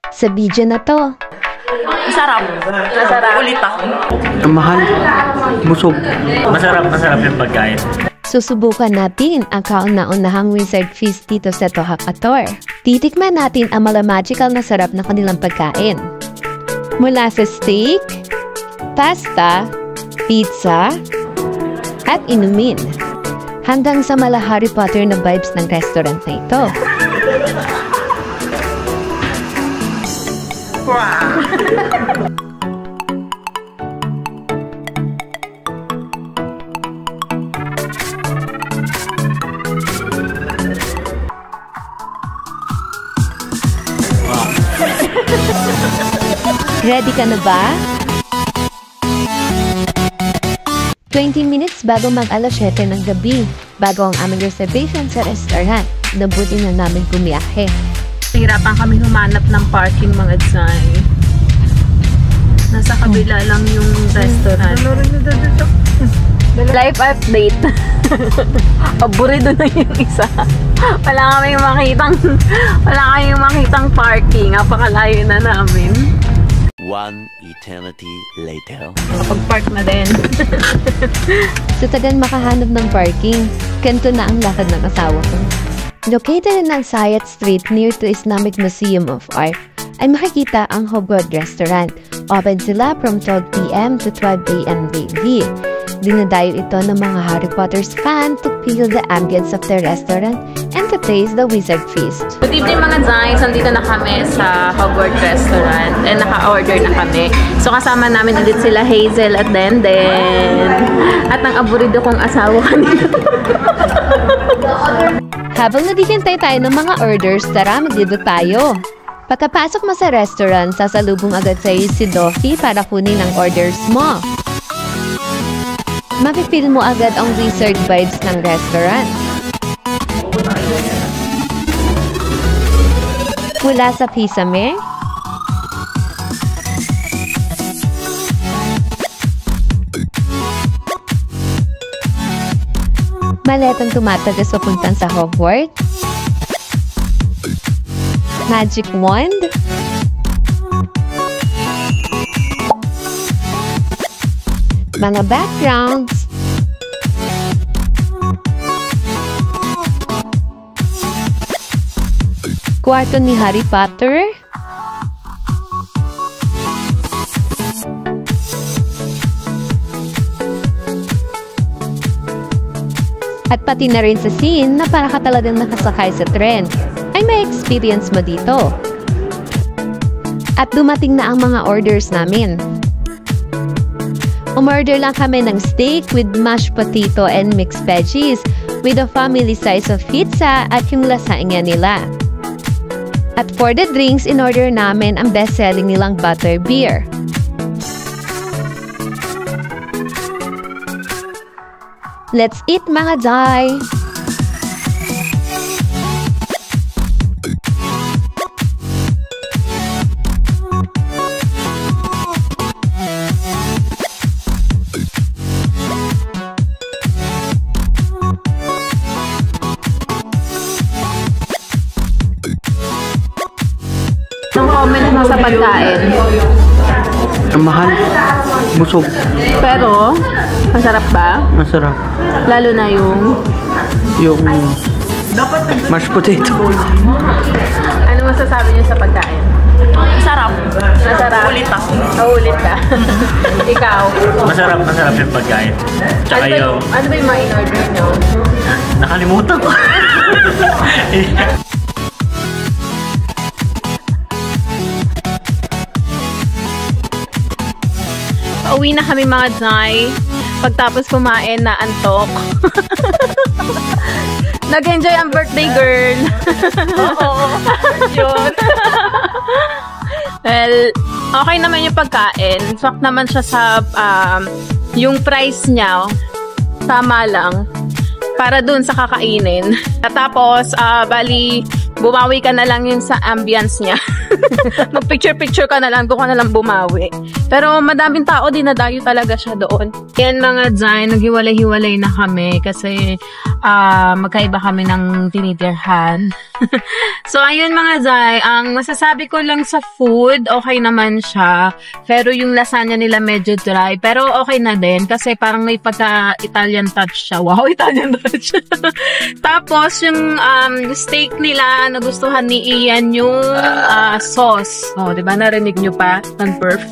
sa video na to. Masarap. Masarap. Ulit ako. Ang mahal. Busog. Masarap yung pagkain. Susubukan natin ang kauna-unahang Wizard Feast dito sa Toha Kator. Titikman natin ang magical na sarap na kanilang pagkain. Mula sa steak, pasta, pizza, at inumin. Hanggang sa mala Harry Potter na vibes ng restaurant na ito. Ready ka na ba? 20 minutes bago mag-alas 7 ng gabi, bago ang aming reservation sa restaurant, nabuti na namin bumiyahe. Hirapan kami humanap ng parking, mga Zay. Nasa kabila lang yung restaurant. Life update. Aburido na yung isa. Wala kaming makitang parking. Napakalayo na namin. One eternity later. Pag-park na din. Sa tagal makahanap ng parking, kanto na ang lakad ng asawa ko. Located in Sayat Street near to Islamic Museum of Art, ay makikita ang Hogwarts Restaurant. Open sila from 12 PM to 12 AM daily. Dinadayo ito ng mga Harry Potter's fan to feel the ambience of the restaurant and to taste the Wizard Feast. Good evening, mga Zay. Nandito na kami sa Hogwarts Restaurant and naka-order na kami. So kasama namin ulit sila Hazel at Denden. At ang aburido kong asawa kanina. Habang naghihintay tayo ng mga orders, tara magdido tayo. Pagkapasok mo sa restaurant, sasalubong agad sa iyo si Doffy para kunin ang orders mo. Mapipil mo agad ang wizard vibes ng restaurant. Mula sa pisame, maletang tumatagas papuntang sa Hogwarts, magic wand, mga backgrounds, kwarto ni Harry Potter, at pati na rin sa scene na para ka talagang nakasakay sa tren, ay may experience mo dito. At dumating na ang mga orders namin. Umorder lang kami ng steak with mashed potato and mixed veggies with a family size of pizza at yung lasagna nila. At for the drinks, in-order namin ang best-selling nilang butter beer. Let's eat, mga Zay! Anong comment mo sa pagkain? Ang mahal. Busog. Pero, masarap ba? Masarap. Lalo na yung mashed potato. ano masasabi niyo sa pagkain? Masarap. Masarap. Ulit ako. Ulit ka. Ikaw. Masarap yung pagkain. Tsaka ano ba yung mga in-order nyo? Nakalimutan ko. Pauwi na kami, mga Zay. Pagtapos kumain na antok. Nag-enjoy ang birthday girl. Oo. Yun. Well, okay naman yung pagkain. Swak naman siya sa yung price niya. Tama lang. Para dun sa kakainin. At tapos, bali, bumawi ka na lang yun sa ambience niya. Mag-picture-picture ka na lang, doon ka na lang bumawi. Pero madaming tao, dinadayo talaga siya doon. Yan mga Zay, naghiwalay-hiwalay na kami kasi magkaiba kami ng tinitirhan. So, ayun mga Zay, ang masasabi ko lang sa food, okay naman siya. Pero yung lasagna nila medyo dry. Pero okay na din kasi parang may pagka-Italian touch siya. Wow, Italian touch. Tapos, yung steak nila, nagustuhan ni Ian yung sauce. Oh, diba? Narinig nyo pa? Perf.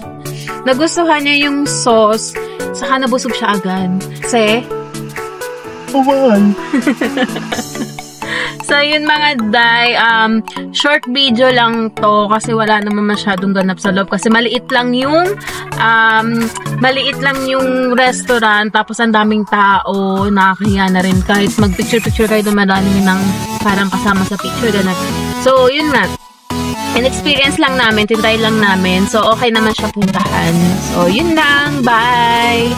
Nagustuhan niya yung sauce. Saka nabusog siya agad. Kasi, so, yun mga Day, short video lang to kasi wala naman masyadong ganap sa loob kasi maliit lang yung restaurant tapos ang daming tao, nakakahiya na rin kahit mag-picture-picture kayo dumadami ng parang kasama sa picture, ganun. So, yun nga. An-experience lang namin, tintay lang namin. So, okay naman siya puntahan. So, yun lang. Bye!